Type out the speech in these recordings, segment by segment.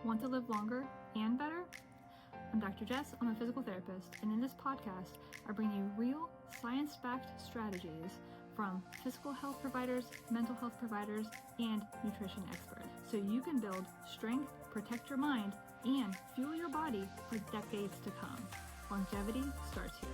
Want to live longer and better? I'm Dr. Jess, I'm a physical therapist, and in this podcast, I bring you real, science-backed strategies from physical health providers, mental health providers, and nutrition experts, so you can build strength, protect your mind, and fuel your body for decades to come. Longevity starts here.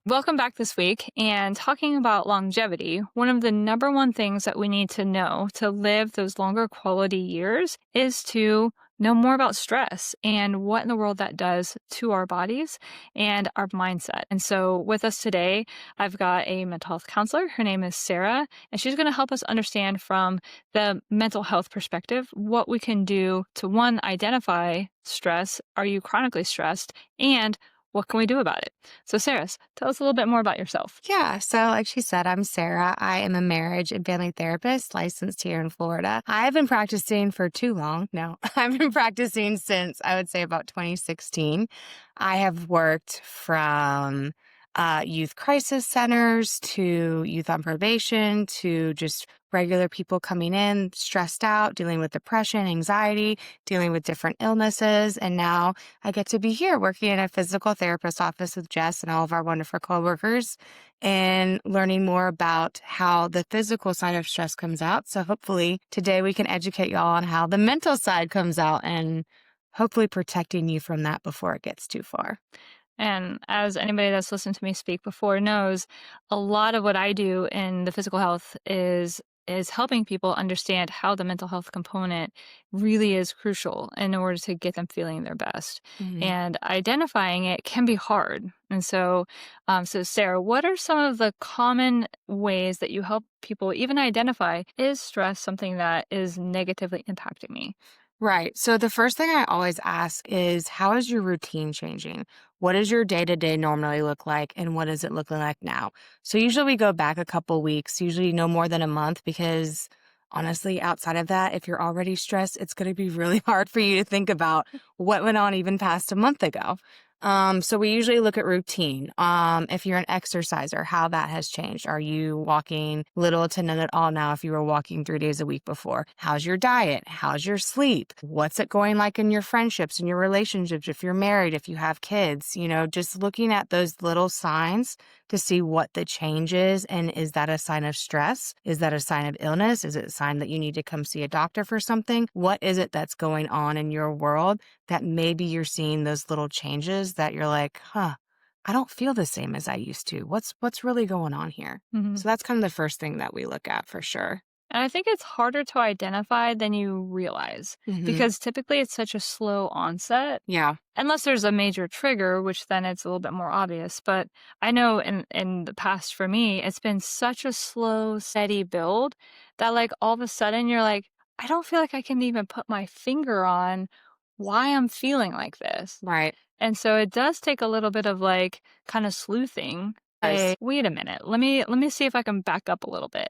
Welcome back this week, and talking about longevity, one of the number one things that we need to know to live those longer quality years is to know more about stress and what in the world that does to our bodies and our mindset. And so with us today, I've got a mental health counselor. Her name is Sarah, and she's going to help us understand from the mental health perspective what we can do to, one, identify stress. Are you chronically stressed? And what can we do about it? So Sarah, tell us a little bit more about yourself. Yeah. So like she said, I'm Sarah. I am a marriage and family therapist licensed here in Florida. I've been practicing for too long. No, I've been practicing since I would say about 2016. I have worked from youth crisis centers to youth on probation to just regular people coming in stressed out, dealing with depression, anxiety, dealing with different illnesses. And now I get to be here working in a physical therapist office with Jess and all of our wonderful coworkers and learning more about how the physical side of stress comes out. So hopefully today we can educate y'all on how the mental side comes out and hopefully protecting you from that before it gets too far. And as anybody that's listened to me speak before knows, a lot of what I do in the physical health is helping people understand how the mental health component really is crucial in order to get them feeling their best. Mm-hmm. And identifying it can be hard. And so, Sarah, what are some of the common ways that you help people even identify, is stress something that is negatively impacting me? Right. So the first thing I always ask is, how is your routine changing? What does your day-to-day normally look like, and what is it looking like now? So usually we go back a couple weeks, usually no more than a month, because honestly, outside of that, if you're already stressed, it's going to be really hard for you to think about what went on even past a month ago. So we usually look at routine. If you're an exerciser, how that has changed. Are you walking little to none at all now if you were walking 3 days a week before? How's your diet? How's your sleep? What's it going like in your friendships and your relationships? If you're married, if you have kids, just looking at those little signs to see what the change is. And is that a sign of stress? Is that a sign of illness? Is it a sign that you need to come see a doctor for something? What is it that's going on in your world that maybe you're seeing those little changes that you're like, I don't feel the same as I used to. What's really going on here? Mm-hmm. So that's kind of the first thing that we look at for sure. And I think it's harder to identify than you realize because typically it's such a slow onset. Yeah. Unless there's a major trigger, which then it's a little bit more obvious. But I know in the past for me, it's been such a slow, steady build that like all of a sudden you're like, I don't feel like I can even put my finger on why I'm feeling like this. Right. And so it does take a little bit of like kind of sleuthing. Say, wait a minute, let me see if I can back up a little bit.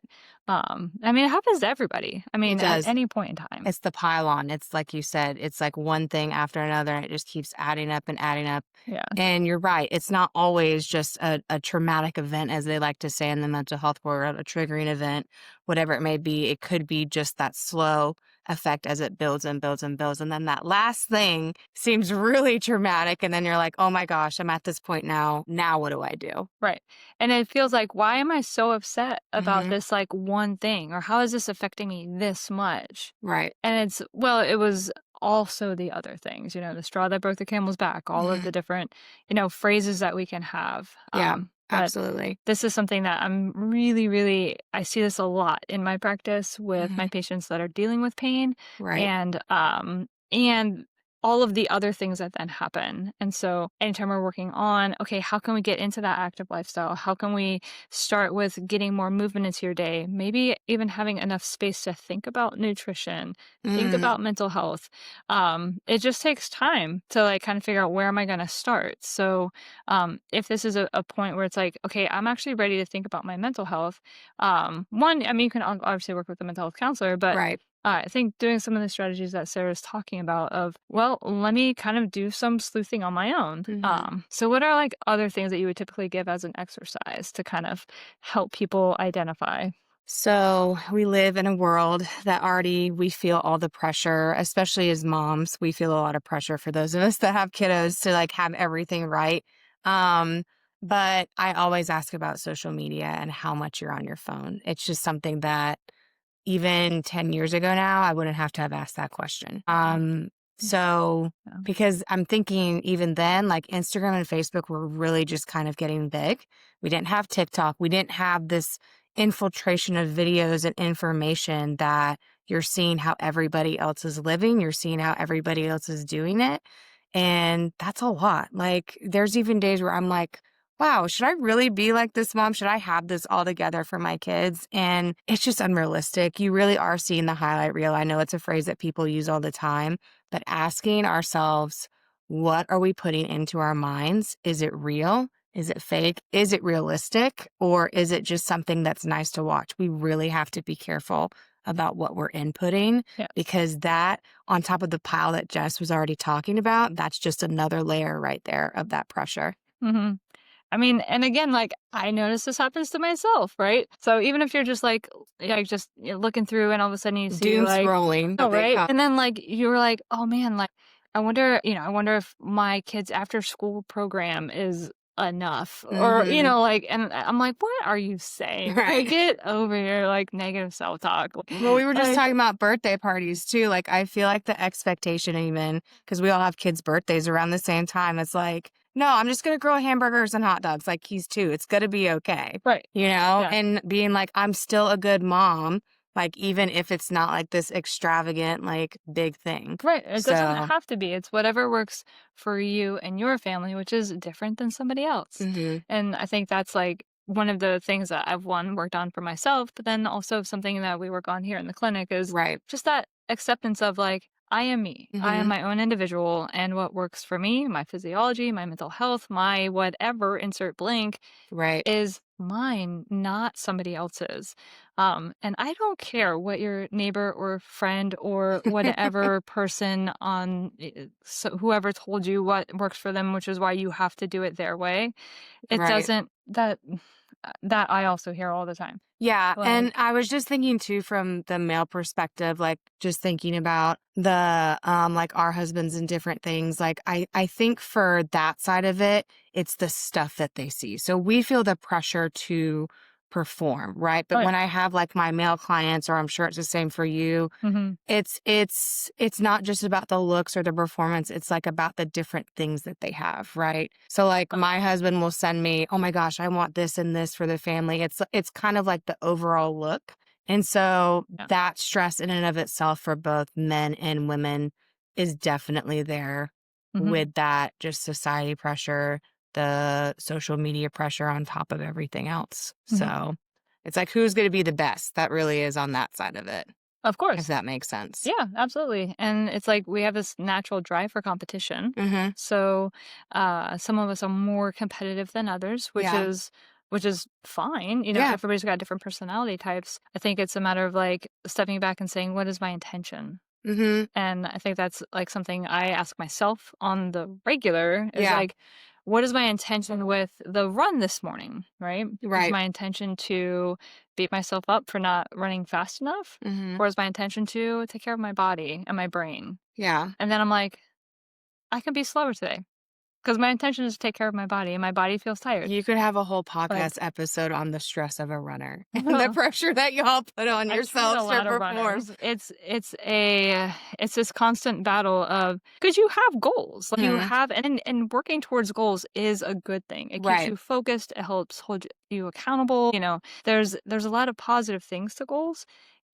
I mean, it happens to everybody. I mean, It does. at any point in time. It's the pile-on. It's like you said, it's like one thing after another, and it just keeps adding up and adding up. Yeah. And you're right. It's not always just a traumatic event, as they like to say in the mental health world, a triggering event, whatever it may be. It could be just that slow effect as it builds and builds and builds. And then that last thing seems really traumatic. And then you're like, oh my gosh, I'm at this point now. Now what do I do? Right. And it feels like, why am I so upset about this like one thing? Or how is this affecting me this much? Right. And it was also the other things, the straw that broke the camel's back, all of the different, phrases that we can have. Yeah, But absolutely. this is something that I'm really, really, I see this a lot in my practice with my patients that are dealing with pain. Right. And all of the other things that then happen. And so anytime we're working on, okay, how can we get into that active lifestyle? How can we start with getting more movement into your day? Maybe even having enough space to think about nutrition, think about mental health. It just takes time to like kind of figure out, where am I going to start? So if this is a point where it's like, okay, I'm actually ready to think about my mental health. One, I mean, you can obviously work with a mental health counselor, but Right. I think doing some of the strategies that Sarah's talking about of, well, let me kind of do some sleuthing on my own. So what are like other things that you would typically give as an exercise to kind of help people identify? So we live in a world that already we feel all the pressure, especially as moms. We feel a lot of pressure for those of us that have kiddos to like have everything right. Um, but I always ask about social media and how much you're on your phone. It's just something that even 10 years ago now, I wouldn't have to have asked that question. Mm, So yeah. because I'm thinking even then, like Instagram and Facebook were really just kind of getting big. We didn't have TikTok. We didn't have this infiltration of videos and information that you're seeing how everybody else is living. You're seeing how everybody else is doing it. And that's a lot. Like there's even days where I'm like, wow, should I really be like this mom? Should I have this all together for my kids? And it's just unrealistic. You really are seeing the highlight reel. I know it's a phrase that people use all the time, but asking ourselves, what are we putting into our minds? Is it real? Is it fake? Is it realistic? Or is it just something that's nice to watch? We really have to be careful about what we're inputting Yes. because that, on top of the pile that Jess was already talking about, that's just another layer right there of that pressure. Mhm. I mean, and again, like, I notice this happens to myself, right? So even if you're just just looking through and all of a sudden you see Doom like, scrolling that oh, they right? call. And then like you're like, oh man, like I wonder if my kid's after school program is enough or, Mhm. like, and I'm like, what are you saying? Like, Right. get over your like negative self-talk. Well, we were just Like, talking about birthday parties too. Like, I feel like the expectation, even because we all have kids' birthdays around the same time, it's like, no, I'm just going to grill hamburgers and hot dogs. Like, he's two. It's going to be okay. right. You know, Yeah. and being like, I'm still a good mom, like, even if it's not like this extravagant, like, big thing. Right. It doesn't So, have to be. It's whatever works for you and your family, which is different than somebody else. mhm, And I think that's like one of the things that I've worked on for myself, but then also something that we work on here in the clinic is right. just that acceptance of like, I am me. I am Hmm. my own individual and what works for me, my physiology, my mental health, my whatever, insert blank Right. is mine, not somebody else's. And I don't care what your neighbor or friend or whatever person so whoever told you what works for them, which is why you have to do it their way. It Right. doesn't that I also hear all the time. Yeah, and Like, I was just thinking too from the male perspective, like just thinking about the like our husbands and different things. Like I think for that side of it, it's the stuff that they see. So we feel the pressure to perform, right? oh But yeah. when I have like my male clients, or I'm sure it's the same for you, Hmm. it's not just about the looks or the performance, it's, like, about the different things that they have, right? So, like, my husband will send me, "Oh my gosh, I want this and this for the family." It's kind of like the overall look, and so Yeah. that stress in and of itself for both men and women is definitely there Hmm. with that just society pressure, the social media pressure on top of everything else. Hmm. So, it's like, who's gonna be the best? That really is on that side of it. Of If course. that makes sense. Yeah, absolutely. And it's like we have this natural drive for competition. Mhm. So some of us are more competitive than others, Yeah. which is fine. Yeah. Everybody's got different personality types. I think it's a matter of like stepping back and saying, what is my intention? Mhm. And I think that's like something I ask myself on the regular is Yeah. like, what is my intention with the run this morning? Right? Is Right. my intention to beat myself up for not running fast enough? Mhm. Or is my intention to take care of my body and my brain? Yeah. And then I'm like, I can be slower today because my intention is to take care of my body and my body feels tired. You could have a whole Like, podcast episode on the stress of a runner and the pressure that y'all put on I train a yourselves to lot of perform. runners. It's this constant battle of because you have goals. Like you Mhm. have and working towards goals is a good thing. It keeps Right. you focused, it helps hold you accountable. There's a lot of positive things to goals.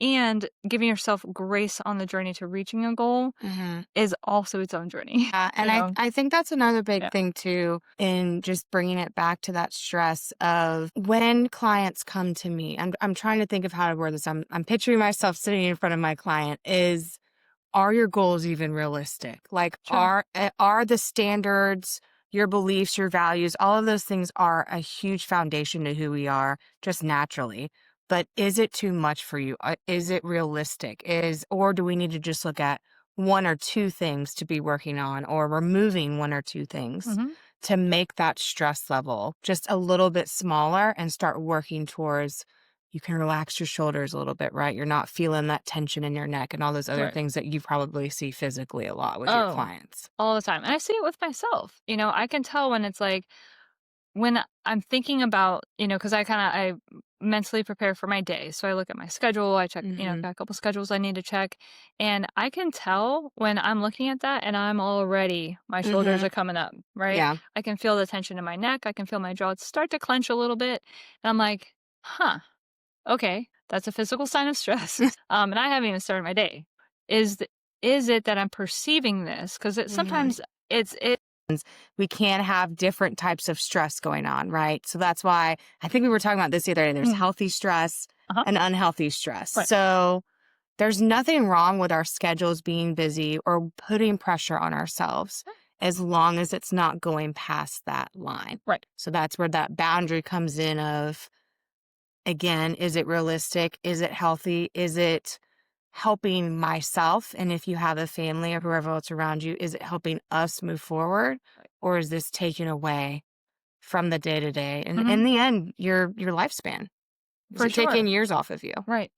And giving yourself grace on the journey to reaching a goal Mhm. is also its own journey. And I think that's another big Yeah. thing too in just bringing it back to that stress of when clients come to me. I'm trying to think of how to word this. I'm picturing myself sitting in front of my client is are your goals even realistic? Like, Sure. are the standards, your beliefs, your values, all of those things are a huge foundation to who we are just naturally. But is it too much for you? Is it realistic? Or do we need to just look at one or two things to be working on or removing one or two things Mhm. to make that stress level just a little bit smaller and start working towards You can relax your shoulders a little bit, right? You're not feeling that tension in your neck and all those other Right. things that you probably see physically a lot with your Oh, clients. all the time. And I see it with myself. I can tell when it's like when I'm thinking about, because I mentally prepare for my day. So I look at my schedule, I check, Mhm. got a couple schedules I need to check. And I can tell when I'm looking at that and I'm already, my shoulders are Mhm. coming up, right? Yeah. I can feel the tension in my neck. I can feel my jaw start to clench a little bit. And I'm like, huh, okay, that's a physical sign of stress. And I haven't even started my day. Is, th- is it that I'm perceiving this? Because Mhm. sometimes it, We can have different types of stress going on, right? So that's why I think we were talking about this the other day. There's mm, healthy stress uh-huh, and unhealthy stress. right. So there's nothing wrong with our schedules being busy or putting pressure on ourselves as long as it's not going past that line. Right. So that's where that boundary comes in of, again, is it realistic? Is it healthy? Is it helping myself? And if you have a family or whoever else around you, is it helping us move forward? Right. Or is this taking away from the day to day? And Mhm. in the end, your lifespan. Is For it taking sure. years off of you? Right.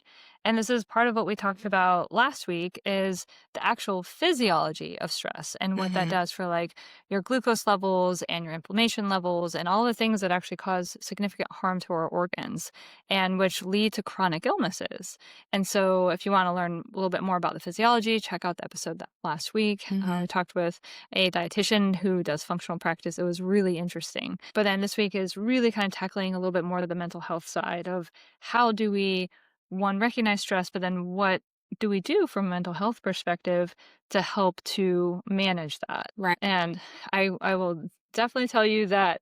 And this is part of what we talked about last week is the actual physiology of stress and what that Hmm. does for like your glucose levels and your inflammation levels and all the things that actually cause significant harm to our organs and which lead to chronic illnesses. And so if you want to learn a little bit more about the physiology, check out the episode that last week. Hmm. We talked with a dietitian who does functional practice. It was really interesting. But then this week is really kind of tackling a little bit more of the mental health side of how do we one recognize stress, but then what do we do from a mental health perspective to help to manage that? Right. And I will definitely tell you that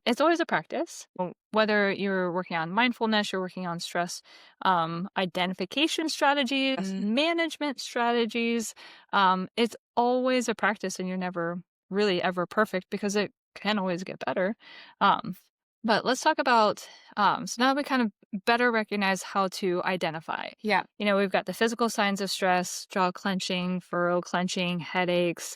it's always a practice. Whether you're working on mindfulness, you're working on stress identification strategies, Mm. management strategies. It's always a practice, and you're never really ever perfect because it can always get better. Um, but let's talk about so now we kind of better recognize how to identify. Yeah. We've got the physical signs of stress, jaw clenching, furrow clenching, headaches,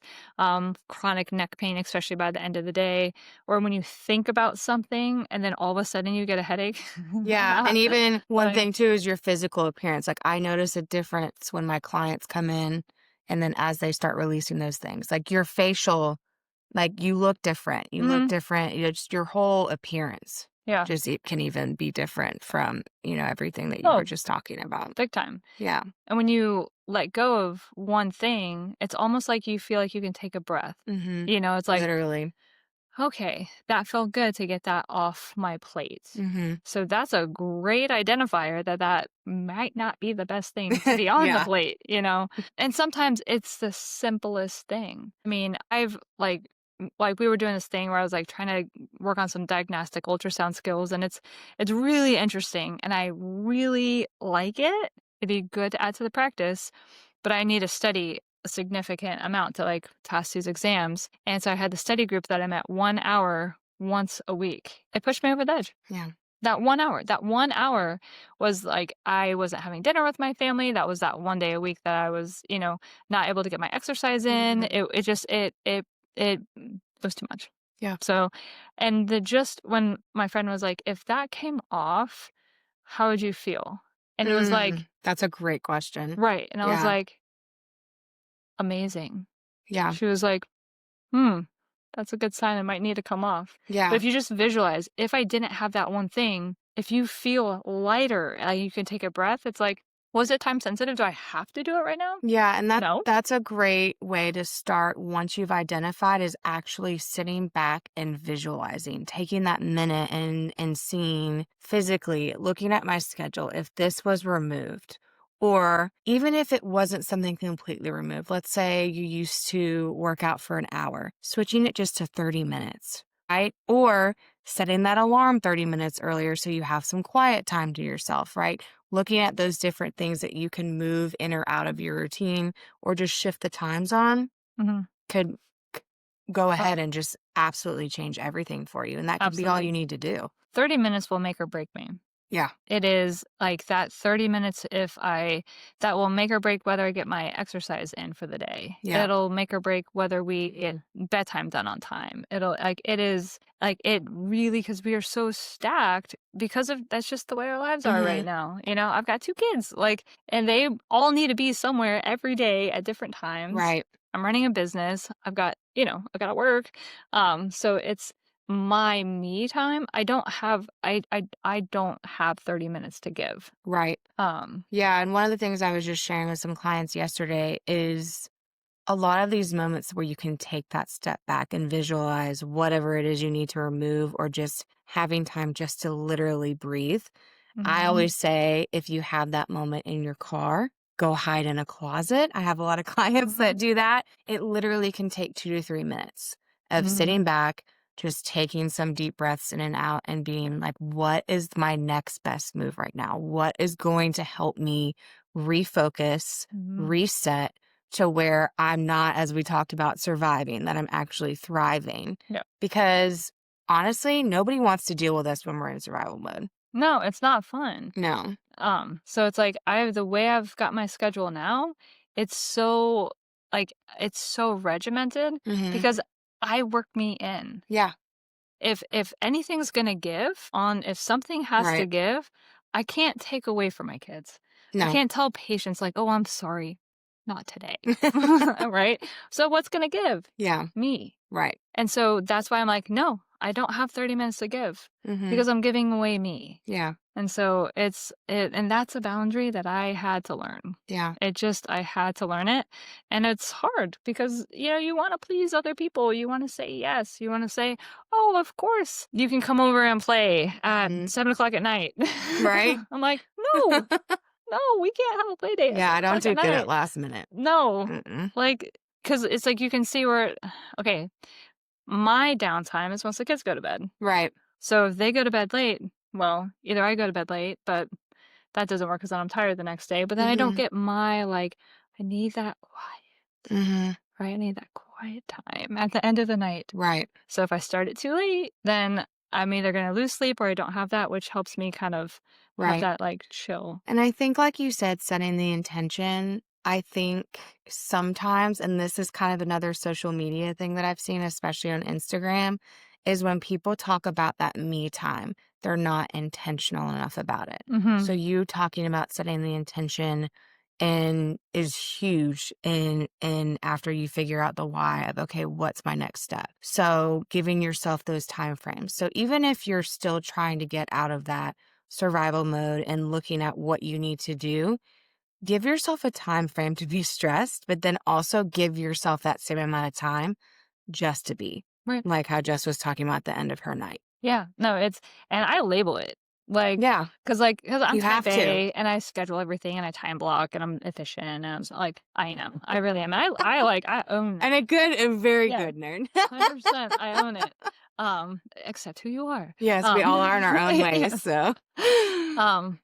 chronic neck pain, especially by the end of the day, or when you think about something and then all of a sudden you get a headache. Yeah, and even one Like, thing too is your physical appearance. Like, I notice a difference when my clients come in and then as they start releasing those things. Like, your facial, like, you look different. You look mhm, different. Just your whole appearance yeah. just it can even be different from, everything that you were Oh, just talking about. big time. Yeah. And when you let go of one thing, it's almost like you feel like you can take a breath. Mhm. It's like, Literally. okay, that felt good to get that off my plate. Mhm. So that's a great identifier that that might not be the best thing to be on the Yeah. plate. And sometimes it's the simplest thing. I mean, I've like we were doing this thing where I was like trying to work on some diagnostic ultrasound skills and it's really interesting and I really like it. It'd be good to add to the practice, but I need to study a significant amount to like pass these exams. And so I had the study group that I met 1 hour once a week. It pushed me over the edge. Yeah. That 1 hour was like I wasn't having dinner with my family. That was that one day a week that I was, not able to get my exercise in. Mhm. It just it was too much. Yeah. So, and the just when my friend was like, if that came off, how would you feel? And it was like, That's a great question. right. And I was Yeah. like, amazing. Yeah. She was like, hmm, that's a good sign I might need to come off. But Yeah. if you just visualize, if I didn't have that one thing, if you feel lighter, you can take a breath, it's like, was it time sensitive? Do I have to do it right now? Yeah, and No. that's a great way to start once you've identified is actually sitting back and visualizing, taking that minute and seeing physically, looking at my schedule, if this was removed, or even if it wasn't something completely removed. Let's say you used to work out for an hour, switching it just to 30 minutes, right? Or setting that alarm 30 minutes earlier so you have some quiet time to yourself, right? Looking at those different things that you can move in or out of your routine or just shift the times on Hmm. could c- go Uh, ahead and just absolutely change everything for you. And that could be all you absolutely. need to do. 30 minutes will make or break me. Yeah. It is like that 30 minutes that will make or break whether I get my exercise in for the day. Yeah. It'll make or break whether we get bedtime done on time. It'll like it is like it really because we are so stacked because of that's just the way our lives are right Mhm. now. I've got 2 kids, like, and they all need to be somewhere every day at different times. Right. I'm running a business. I've got to work. So it's my me time. I don't have 30 minutes to give. Right. Um, Yeah, and one of the things I was just sharing with some clients yesterday is a lot of these moments where you can take that step back and visualize whatever it is you need to remove or just having time just to literally breathe. I mhm, always say if you have that moment in your car, go hide in a closet. I have a lot of clients that mhm, do that. It literally can take 2 to 3 minutes of mhm, sitting back, just taking some deep breaths in and out and being like, what is my next best move right now? What is going to help me refocus, mhm. reset to where I'm not, as we talked about, surviving, that I'm actually thriving? Yeah. Because honestly, nobody wants to deal with us when we're in survival mode. No, it's not fun. No. So it's like the way I've got my schedule now, it's so it's so regimented Mhm. because I work me in. Yeah. If anything's gonna give on if something has to Right. give, I can't take away from my kids. I No. can't tell patients like, "Oh, I'm sorry, not today." Right? So what's gonna give? Yeah. Me. Right. And so that's why I'm like, "No, I don't have 30 minutes to give Mhm. because I'm giving away me." Yeah. And so and that's a boundary that I had to learn. Yeah. I had to learn it. And it's hard because, you want to please other people. You want to say yes. You want to say, oh, of course, you can come over and play at Mhm. 7 o'clock at night. Right? I'm like, no, no, we can't have a play date at Yeah, I 7 don't o'clock do at good at night. last minute. No, Mm-mm. like, because it's like you can see where, okay, my downtime is once the kids go to bed. Right. So if they go to bed late, well, either I go to bed late, but that doesn't work because then I'm tired the next day, but then I don't Mhm. get I need that quiet, Mhm. right? I need that quiet time at the end of the night. Right. So if I start it too late, then I'm either gonna lose sleep or I don't have that, which helps me kind of have Right. that, like, chill. And I think, like you said, setting the intention, I think sometimes, and this is kind of another social media thing that I've seen, especially on Instagram, is when people talk about that me time, they're not intentional enough about it. So Mhm. you talking about setting the intention and is huge in after you figure out the why of, okay, what's my next step? So giving yourself those time frames. So even if you're still trying to get out of that survival mode and looking at what you need to do, give yourself a time frame to be stressed, but then also give yourself that same amount of time just to be. Right. Like how Jess was talking about at the end of her night. Yeah. No, and I label it, Yeah, because I'm you type have to. A, and I schedule everything, and I time block, and I'm efficient, and I'm like, I know. I really am. I own And it. a very Yeah. good nerd. 100%, I own it. Accept who you are. Yes, we all are in our own ways. Yes. So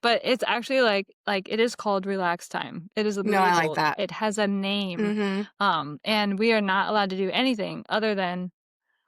But it's actually like it is called relax time. It is no, I like labeled. that. It has a name. Hmm. And we are not allowed to do anything other than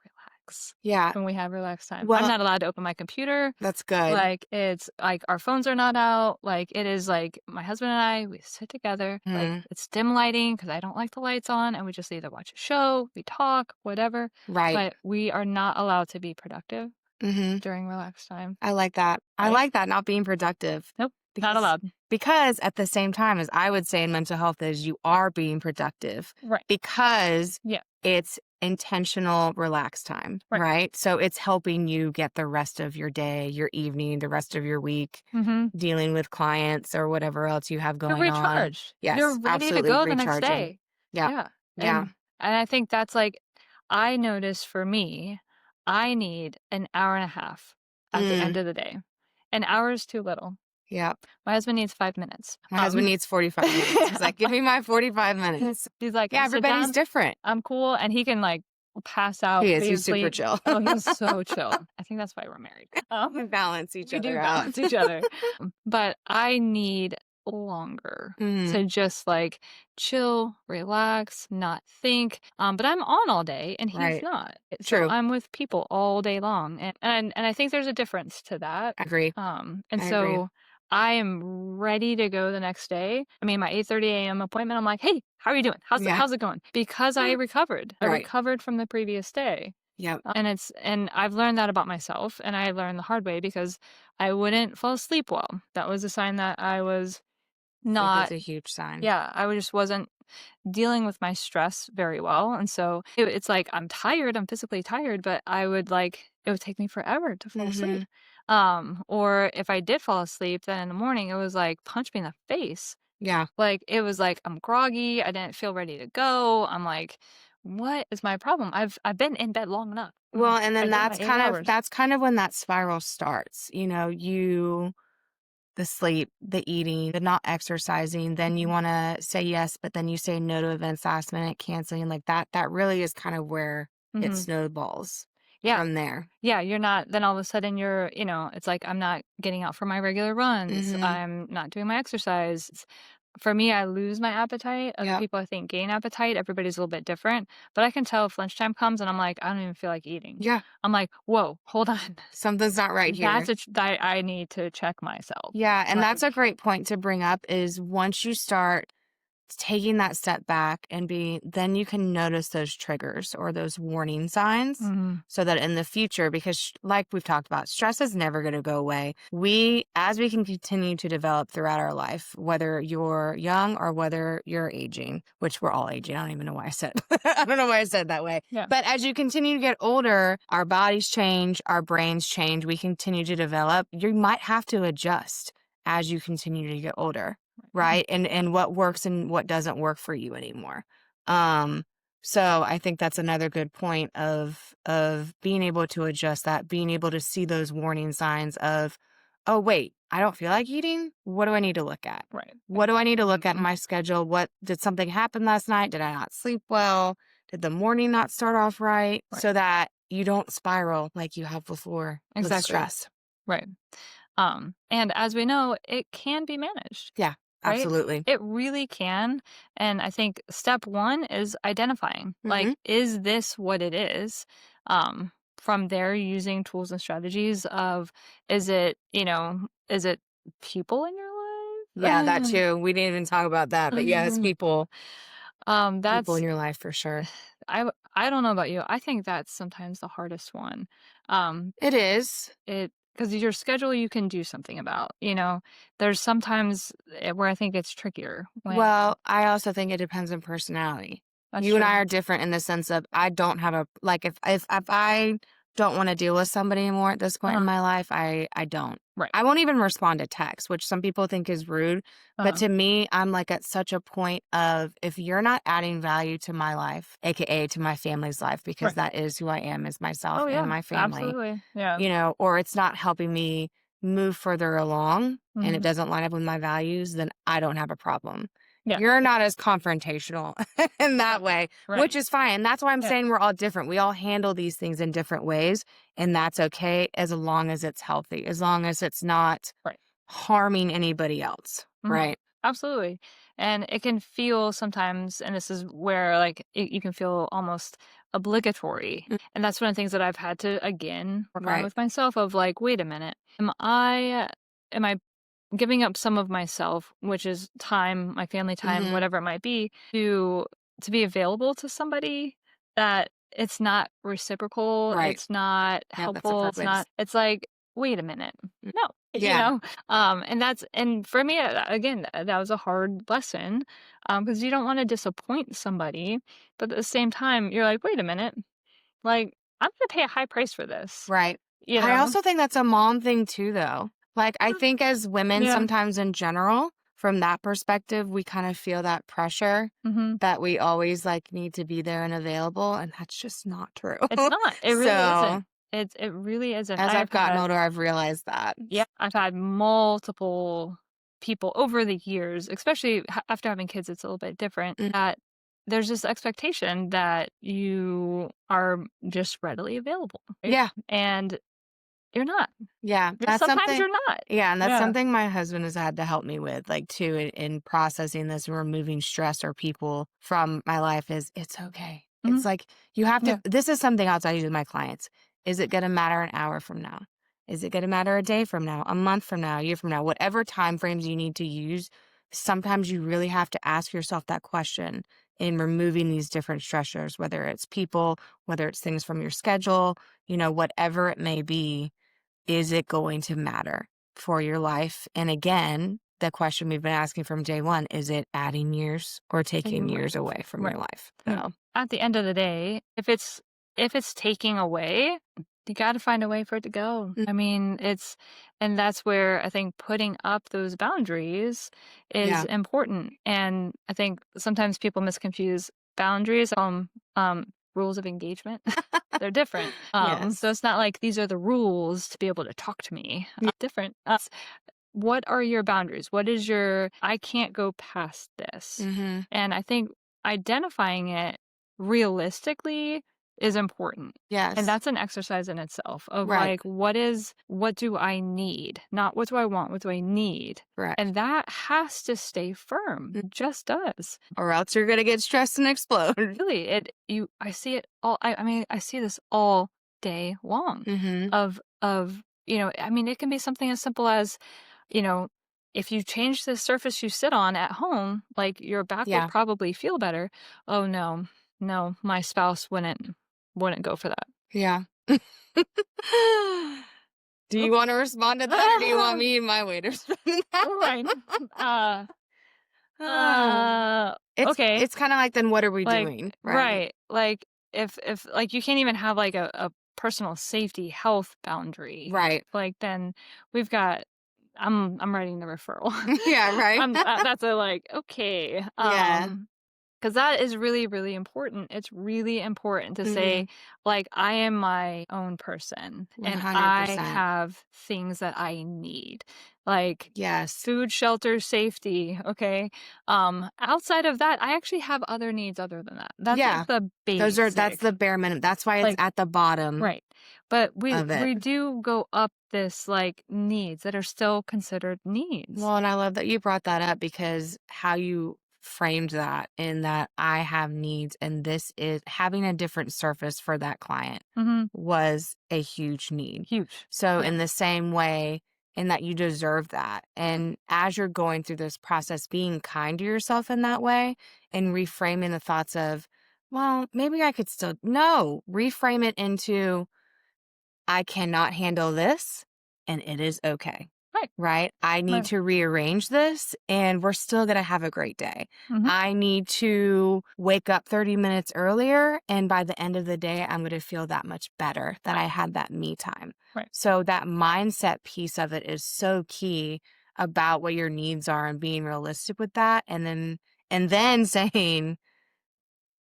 relax Yeah. when we have relax time. I'm Well, not allowed to open my computer. that's good. Like, it's like our phones are not out. Like, it is like my husband and I, we sit together. Like, Mm, it's dim lighting because I don't like the lights on. And we just either watch a show, we talk, whatever. right. But we are not allowed to be productive Hmm. during relax time, I like that. I right? like that, not being productive. Nope, not Because allowed. because at the same time, as I would say in mental health, is you are being productive Right. because Yeah. it's intentional relax time, Right. right? So it's helping you get the rest of your day, your evening, the rest of your week, Mhm. dealing with clients or whatever else you have You're going on. recharged. You're Yes, ready to absolutely go the next recharging. day. Yeah. Yeah. Yeah. And I think that's like I notice for me, I need an hour and a half at the end Mm, of the day. An hour is too little. yeah. My husband needs 5 minutes. My husband needs 45 minutes. He's like, give me my 45 minutes. He's like, Yeah, "I sit everybody's down, different. I'm cool," and he can, like, pass out, He is. be He's super asleep. chill. Oh, he's so chill. I think that's why we're married. We balance each We other do out. balance each other. But I need longer Mhm. to just like chill, relax, not think. But I'm on all day and he's Right. not. So True. I'm with people all day long. And I think there's a difference to that. I agree. And I agree. so I am ready to go the next day. I mean, my 8:30 a.m. appointment, I'm like, hey, how are you doing? Yeah. How's it going? Because I recovered. I Right. recovered from the previous day. Yep. And I've learned that about myself, and I learned the hard way because I wouldn't fall asleep well. That was a sign that I was Sleep is not a huge sign. yeah, I just wasn't dealing with my stress very well, and so it's like I'm tired, I'm physically tired, but it would take me forever to fall asleep. Mhm. Or if I did fall asleep, then in the morning, it was like, punch me in the face. Yeah. Like, it was like, I'm groggy, I didn't feel ready to go, I'm like, "What is my problem? I've been in bed long enough. Well, and I then get my 8 hours." that's kind of when that spiral starts. The sleep, the eating, the not exercising, then you Mhm, wanna say yes, but then you say no to events last minute, canceling, like, that really is kind of where it mhm. snowballs Yeah, from there. yeah, you're not then all of a sudden it's like I'm not getting out for my regular runs, Mhm. I'm not doing my exercise. For me, I lose my appetite. Other Yep. people, I think, gain appetite. Everybody's a little bit different, but I can tell if lunchtime comes and I'm like, "I don't even feel like eating." Yeah. I'm like, "Whoa, hold on." Something's not right That's here. a ch that I need to check myself. Yeah, and that's a Like great point to bring up is once you start taking that step back and be then you can notice those triggers or those warning signs mhm, so that in the future because like we've talked about stress is never going to go away we can continue to develop throughout our life whether you're young or whether you're aging which we're all aging. I don't even know why I said I don't know why I said that way, yeah, but as you continue to get older our bodies change, our brains change, we continue to develop. You might have to adjust as you continue to get older, mhm, right? And what works and what doesn't work for you anymore. Um, so I think that's another good point of being able to adjust that, being able to see those warning signs of, oh wait, I don't feel like eating. What do I need to look at? right, What do I need to look at in mhm, my schedule? What did something happen last night? Did I not sleep well? Did the morning not start off right? right, So that you don't spiral like you have before with exactly, stress. right. And as we know, it can be managed. Yeah, Right? absolutely. It really can, and I think step 1 is identifying, Hmm. like, is this what it is? From there, using tools and strategies of, is it people in your Yeah, that life? too. We didn't even talk about that, but yes, people in That's your life for sure. I don't know about you, I think that's sometimes the hardest one. Um, It is. It because your schedule you can do something about, There's sometimes, where I think it's trickier when Well, I also think it depends on personality. that's You and true. I are different in the sense of I don't have a like if I don't want to deal with somebody anymore at this point in Uh-huh, my life, I don't. right, I won't even respond to text, which some people think is rude, but uh-huh, to me, I'm like at such a point of if you're not adding value to my life, aka to my family's life, because right. that is who I am as myself Oh, and yeah, my family, absolutely, yeah, or it's not helping me move further along and it mhm, doesn't line up with my values, then I don't have a problem. yeah, You're not as confrontational in that right, way, which right, is fine. That's why I'm yeah, saying we're all different. We all handle these things in different ways, and that's okay as long as it's healthy, as long as it's not right, harming anybody else, mhm, right? absolutely, and it can feel sometimes and this is where, like, you can feel almost obligatory, Mm, and that's one of the things that I've had to, again, work on right. with myself of, like, "Wait a minute, am I giving up some of myself, which is time, my family time, Mhm. whatever it might be, to be available to somebody that it's not reciprocal, Right. it's not Yep, that's a helpful, perfect it's way to not it's like, "Wait a minute. mm, No." yeah, And for me, again, that was a hard lesson, because you don't wanna disappoint somebody, but at the same time, you're like, "Wait a minute, like, I'm gonna pay a high price for this." right. You I know? also think that's a mom thing too, though. Like, I think as women, Yeah. sometimes in general, from that perspective, we kind of feel that pressure Mhm. that we always like need to be there and available, and that's just not true. It's not. It really isn't. So, It really isn't. as I've I've gotten had older, I've realized that. yeah, I've had multiple people over the years, especially after having kids, it's a little bit different, Mm, that there's this expectation that you are just readily available, right? yeah, And you're not. Yeah, You're that's sometimes something you're not. yeah, and that's Yeah. something my husband has had to help me with, like, too, in processing this and removing stress or people from my life is, "It's okay." Mhm. It's like, you have to Yeah. this is something else I use with my clients. Is it gonna matter an hour from now? Is it gonna matter a day from now, a month from now, a year from now? Whatever time frames you need to use, sometimes you really have to ask yourself that question in removing these different stressors, whether it's people, whether it's things from your schedule, whatever it may be. Is it going to matter for your life? And again, the question we've been asking from day one, is it adding years or taking Taking away. years away from your Right. life? I mean, So, at the end of the day, if it's taking away, you gotta find a way for it to go. mm, I mean, and that's where I think putting up those boundaries is yeah. important. And I think sometimes people misconfuse boundaries rules of engagement. They're different. So Yes. it's not like these are the rules to be able to talk to me. Different. What are your boundaries? What is your I can't go past this? Mm-hmm. And I think identifying it realistically is important. And Yes. that's an exercise in itself of Right. like, what do I need? Not what do I want? What do I need? Correct. And that has to stay firm. Mm, It just does. or else you're going to get stressed and explode. Really, I see it all. I mean, I see this all day long Mm-hmm. I mean, it can be something as simple as, you know, if you change the surface you sit on at home, like your back will Yeah. probably feel better. Oh no, no, my spouse wouldn't go for that. Yeah. Do Oh. you want to respond to that or do you want me and my way to respond to that? Oh my. Uh, Ah. uh, It's okay. it's kinda like, then what are we Like, doing, right? right. Like if like you can't even have like a personal safety health boundary. Right. Like then we've got I'm writing the referral. Yeah, right? That's a like okay. Yeah. 'Cause that is really, really important. It's really important to say, Mhm. like, I am my own person and I 100%. have things that I need, like Yes. food, shelter, safety. Okay. Outside of that, I actually have other needs other than that. That's like Yeah. the That's the basic. bare minimum. That's why it's Like, at the bottom right. But we of it. we do go up this like needs that are still considered needs. Well, and I love that you brought that up because how you framed that in that I have needs and this is having a different surface for that client Mhm. was a huge need. Huge. So Yeah. in the same way, in that you deserve that. And as you're going through this process, being kind to yourself in that way and reframing the thoughts of, well, maybe I could still, no, reframe it into, I cannot handle this and it is okay. Right. Right? I need Right. to rearrange this and we're still going to have a great day. Mhm. I need to wake up 30 minutes earlier and by the end of the day I'm going to feel that much better that I had that me time. Right. So that mindset piece of it is so key about what your needs are and being realistic with that and then saying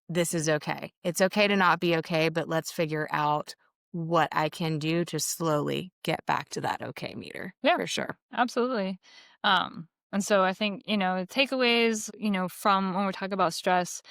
this is okay. It's okay to not be okay, but let's figure out what I can do to slowly get back to that okay meter Yeah. for sure. Absolutely. And so I think, takeaways, from when we're talking about stress,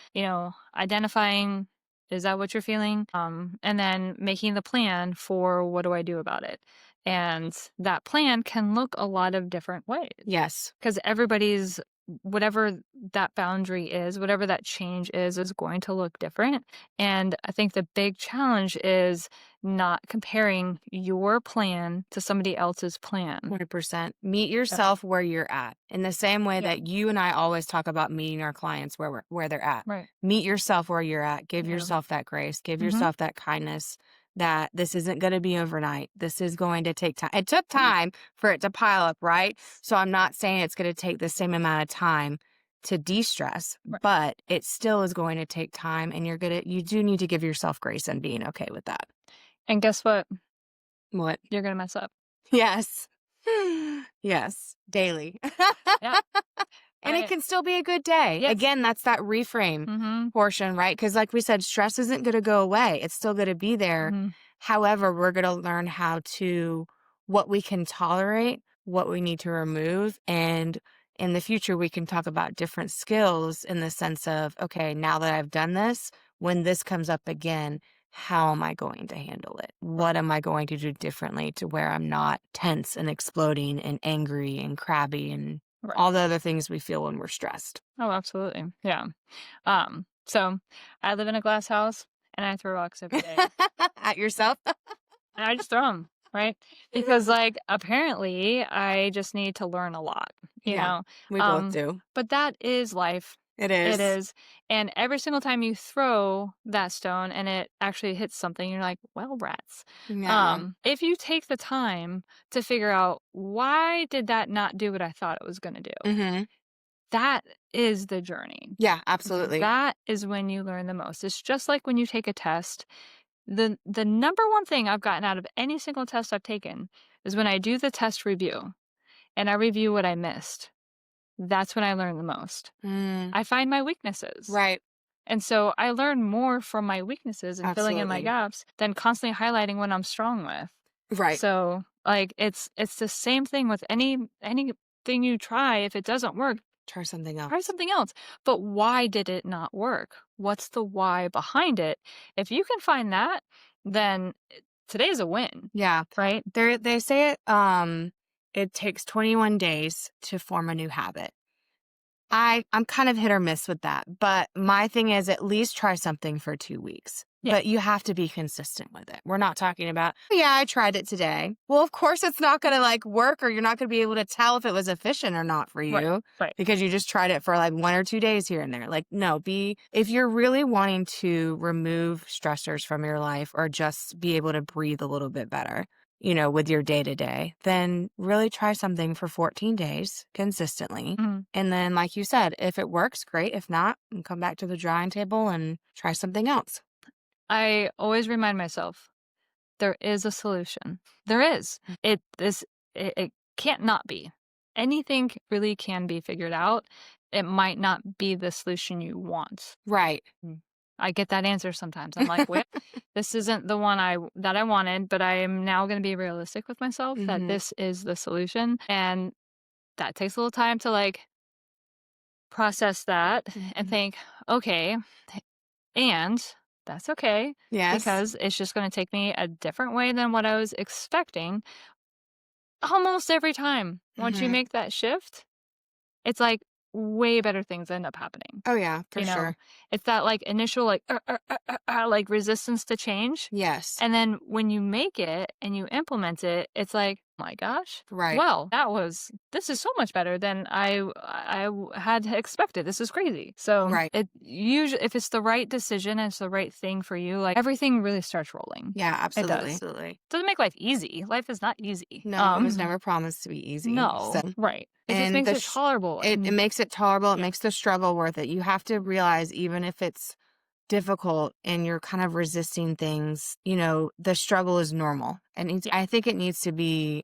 identifying is that what you're feeling? And then making the plan for what do I do about it? And that plan can look a lot of different ways Yes. because everybody's whatever that boundary is, whatever that change is going to look different. And I think the big challenge is not comparing your plan to somebody else's plan. 100%. Meet Yeah. yourself where you're at. In the same way Yeah. that you and I always talk about meeting our clients where they're at. Right. Meet yourself where you're at. Give Yeah. yourself that grace. Give Mhm. yourself that kindness that this isn't going to be overnight. This is going to take time. It took time for it to pile up, right? So I'm not saying it's going to take the same amount of time to de-stress, Right. but it still is going to take time and you do need to give yourself grace and being okay with that. And guess what? What? You're gonna mess up. Yes. Yes, daily. Yeah. And it I can still be a good day. Yes. Again, that's that reframe Mhm. portion, right? Because, like we said, stress isn't going to go away. It's still going to be there. Mhm. However, we're going to learn what we can tolerate, what we need to remove. And in the future, we can talk about different skills in the sense of, okay, now that I've done this, when this comes up again, how am I going to handle it? What am I going to do differently to where I'm not tense and exploding and angry and crabby and Right. all the other things we feel when we're stressed? Oh, absolutely. Yeah. So I live in a glass house and I throw rocks every day. At yourself? And I just throw them, right? Because, like, apparently I just need to learn a lot, you Yeah, know? we both Um, do. but that is life. It It is. is. And every single time you throw that stone and it actually hits something, you're like, well, rats. Yeah. If you take the time to figure out why did that not do what I thought it was going to do, Mhm. that is the journey. Yeah, absolutely. That is when you learn the most. It's just like when you take a test. The number one thing I've gotten out of any single test I've taken is when I do the test review and I review what I missed. That's when I learn the most. Mm, I find my weaknesses. right. And so I learn more from my weaknesses and filling in my Absolutely. gaps than constantly highlighting what I'm strong with. Right. So, like, it's the same thing with anything you try. If it doesn't work, Try something try else. something else. But why did it not work? What's the why behind it? If you can find that, then today's a win, Yeah. right? They say it takes 21 days to form a new habit. I'm kind of hit or miss with that, but my thing is at least try something for 2 weeks. Yeah, But you have to be consistent with it. We're not talking about, "Oh, yeah, I tried it today." Well, of course it's not gonna, like, work or you're not gonna be able to tell if it was efficient or not for right, you right. because you just tried it for, like, 1 or 2 days here and there. Like, no, be if you're really wanting to remove stressors from your life or just be able to breathe a little bit better, with your day to day, then really try something for 14 days consistently. Mhm. And then, like you said, if it works, great. If not, come back to the drawing table and try something else. I always remind myself there is a solution. There is. It can't not be. Anything really can be figured out. It might not be the solution you want. Right. I get that answer sometimes. I'm like, "Well, this isn't the one that I wanted, but I am now gonna be realistic with myself that hmm this is the solution." And that takes a little time to, like, process that and hmm think, "Okay, and that's okay Yes. because it's just gonna take me a different way than what I was expecting." Almost every time. Once you hmm make that shift, it's like way better things end up happening. Oh, yeah, for You know, sure. it's that like initial like like resistance to change. Yes. And then when you make it and you implement it, it's like, "Oh my gosh, Right. well, this is so much better than had expected. This is crazy." So Right. it usually, if it's the right decision and it's the right thing for you, like everything really starts rolling. Yeah, It absolutely. does. Absolutely. Doesn't make life easy. Life is not easy. No, it was never promised to be easy. So, No, right. It just and makes it tolerable it and makes it tolerable. It yeah. makes the struggle worth it. You have to realize, even if it's difficult and you're kind of resisting things, the struggle is normal. And Yeah. I think it needs to be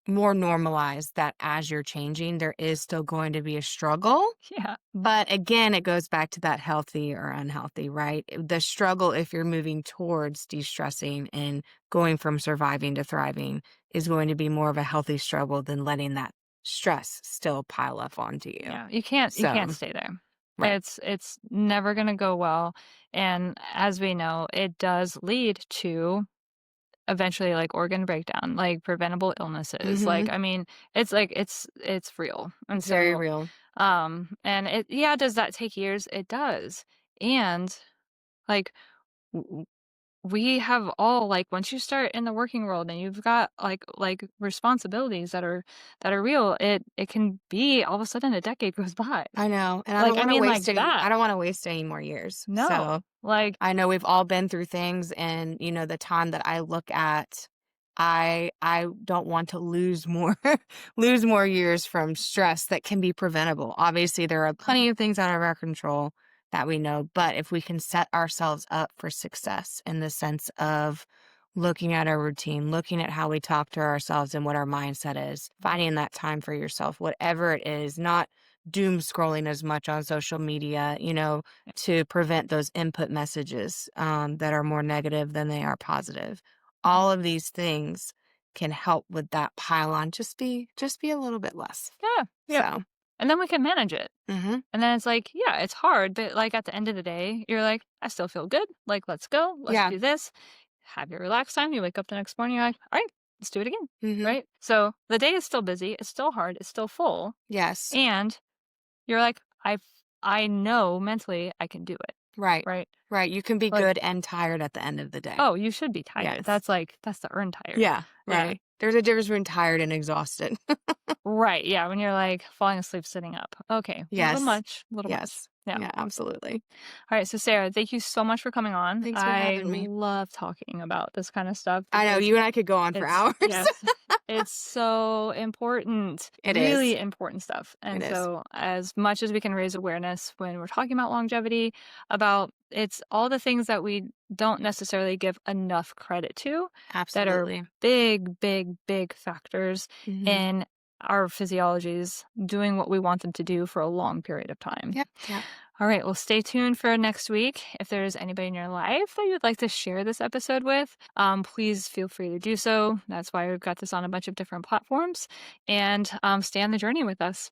more normalized that as you're changing, there is still going to be a struggle. Yeah. But again, it goes back to that healthy or unhealthy, right? The struggle, if you're moving towards de stressing and going from surviving to thriving, is going to be more of a healthy struggle than letting that stress still pile up onto you. Yeah. You can't So, stay there. right. It's never gonna go well. And as we know, it does lead to eventually like organ breakdown, like preventable illnesses. hmm Like, I mean, it's like it's real. And It's very so real. and it yeah, does that take years? It does. And like we have all like once you start in the working world and you've got like responsibilities that are real, it can be all of a sudden a decade goes by. I know. And Like, I mean, like I that. don't want to waste any more years. So, No. Like, I know we've all been through things and, the time that I look at, I don't want to lose more lose more years from stress that can be preventable. Obviously, there are plenty of things out of our control that we know, but if we can set ourselves up for success in the sense of looking at our routine, looking at how we talk to ourselves and what our mindset is, finding that time for yourself, whatever it is, not doom scrolling as much on social media, to prevent those input messages that are more negative than they are positive. All of these things can help with that pile on. Just be a little bit less. yeah, yep. So and then we can manage it. Mhm. And then it's like, yeah, it's hard, but like at the end of the day, you're like, I still feel good. Like, let's go. Let's Yeah. do this. Have your relaxed time. You wake up the next morning, you're like, all right, let's do it again. Mhm. Right. So the day is still busy. It's still hard. It's still full. Yes. And you're like, I know mentally I can do it. Right. Right. Right. You can be Like, good and tired at the end of the day. oh, you should be tired. Yes. That's the earn tired. Yeah. Yeah. Right. There's a difference between tired and exhausted. Right. Yeah. When you're like falling asleep sitting up. Okay. A little Yes. much. A little much. Yes. Yeah. Yeah, absolutely. All right. So, Sarah, thank you so much for coming on. Thanks for I having me. love talking about this kind of stuff I know because you and I could go on for it's, hours. yes, it's so important, It is. really important stuff. It And is. so, as much as we can raise awareness when we're talking about longevity, about it's all the things that we don't necessarily give enough credit to that are Absolutely. big, big, big factors Mhm. in our physiologies doing what we want them to do for a long period of time. Yep. Yep. All right, well, stay tuned for next week. If there's anybody in your life that you'd like to share this episode with, please feel free to do so. That's why we've got this on a bunch of different platforms. And stay on the journey with us.